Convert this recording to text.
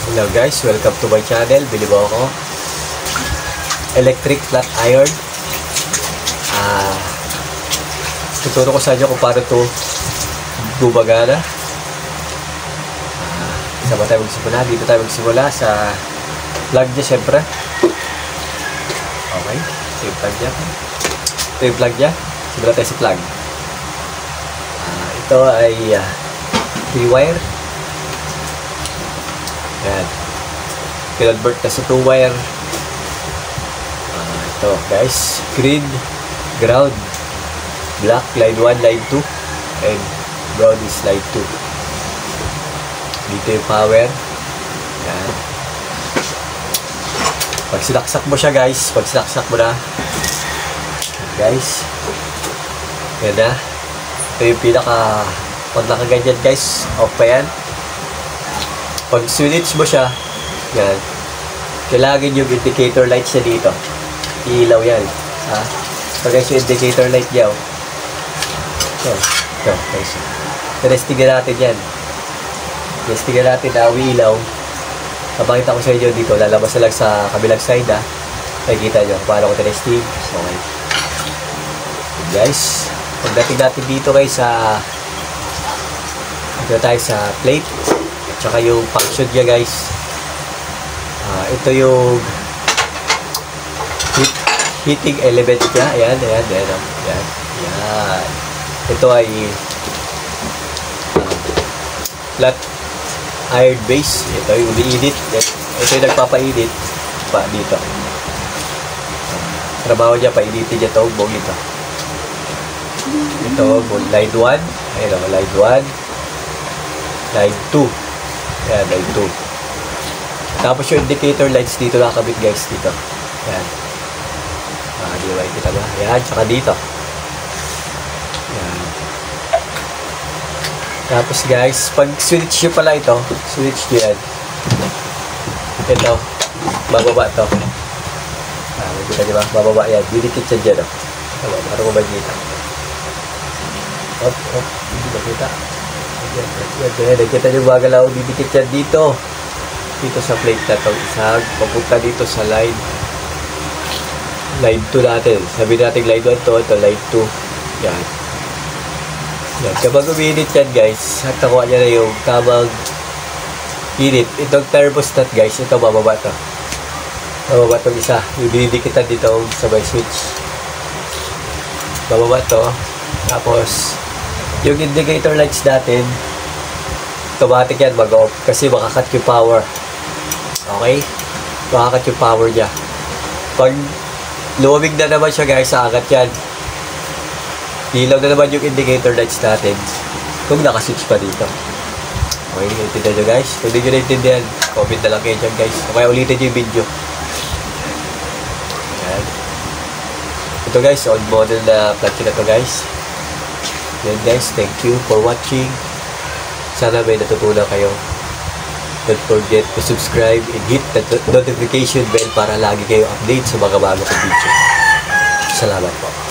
Hello guys, welcome to my channel. Bili mo ako electric flat iron. Tuturo ko sa inyo kung paano ito gumagana. Sama tayo magsimula. Dito tayo magsimula sa plug niya syempre. Okay, ito yung plug niya. Ito yung plug niya. Simula tayo sa plug. Ito ay 3 wire. Yan. Convert na sa 2 wire. Ito guys, green, ground, black, line 1, line 2, and brown is line 2. Dito yung power. Yan. Pag sinaksak mo siya guys, pag sinaksak mo na guys, yan na. Ito yung pinaka, pag nakaganyan guys, off pa yan. Pag switch mo siya, yan, kailangan yung indicator lights niya dito. Ilaw yan. Pag guys yung indicator light niya, ito guys. Testingan natin yan. Testingan natin na ilaw. Kapakita ko sa inyo dito, lalabas na lang sa kabilang side nakikita nyo paano ko testing. Okay. Guys, pagdating natin dito guys dito tayo sa plate at saka yung function niya guys. Ito yung heating element niya. Ayan. Ito ay flat iron base. Ito yung umiinit. Ito yung nagpapainit pa dito. Trabaho niya, painitin niya ito, bong ito. Ito, line 1. Ayan o, line 1. Line 2. Ayan, line 2. Tapos yung indicator lights dito nakakabit guys, dito. Ayan. Di ba, kita ba? Ayan, tsaka dito. Ayan. Tapos guys, pag switch nyo pala ito, switch nyo yan. Ito, bababa ito. Kita nyo ba? Bababa yan. Didikit siya dyan, o. Para mo ba dito? Hindi ba kita? Ayan, kita nyo ba galaw? Didikit siya dito. Dito sa plate na ito. Isang, papunta dito sa line 2 natin. Sabi natin line 1 to, ito line 2. Yan. Kapag uminit yan guys, at nakuha niya na yung tamang init. Itong thermostat guys, ito bababa ito. Bababa itong isa. Yung dinidikitan dito sa may switch. Bababa ito. Tapos, yung indicator lights natin, automatic yan mag-off kasi makakat yung power. Okay? Makakat yung power niya. Pag lumamig na naman siya guys, aangat yan. Ilaw na naman yung indicator lights natin kung nakaswitch pa dito. Okay, naintindihan nyo guys. Kung hindi nyo naintindihan, comment na lang kayo dyan guys. O kaya ulitin nyo yung video. Ayan. Ito guys, on model na plug na ito guys. Yan guys, thank you for watching. Sana may natutunan kayo. Don't forget to subscribe and hit the notification bell para lagi kayo update sa mga bago kong video. Salamat po.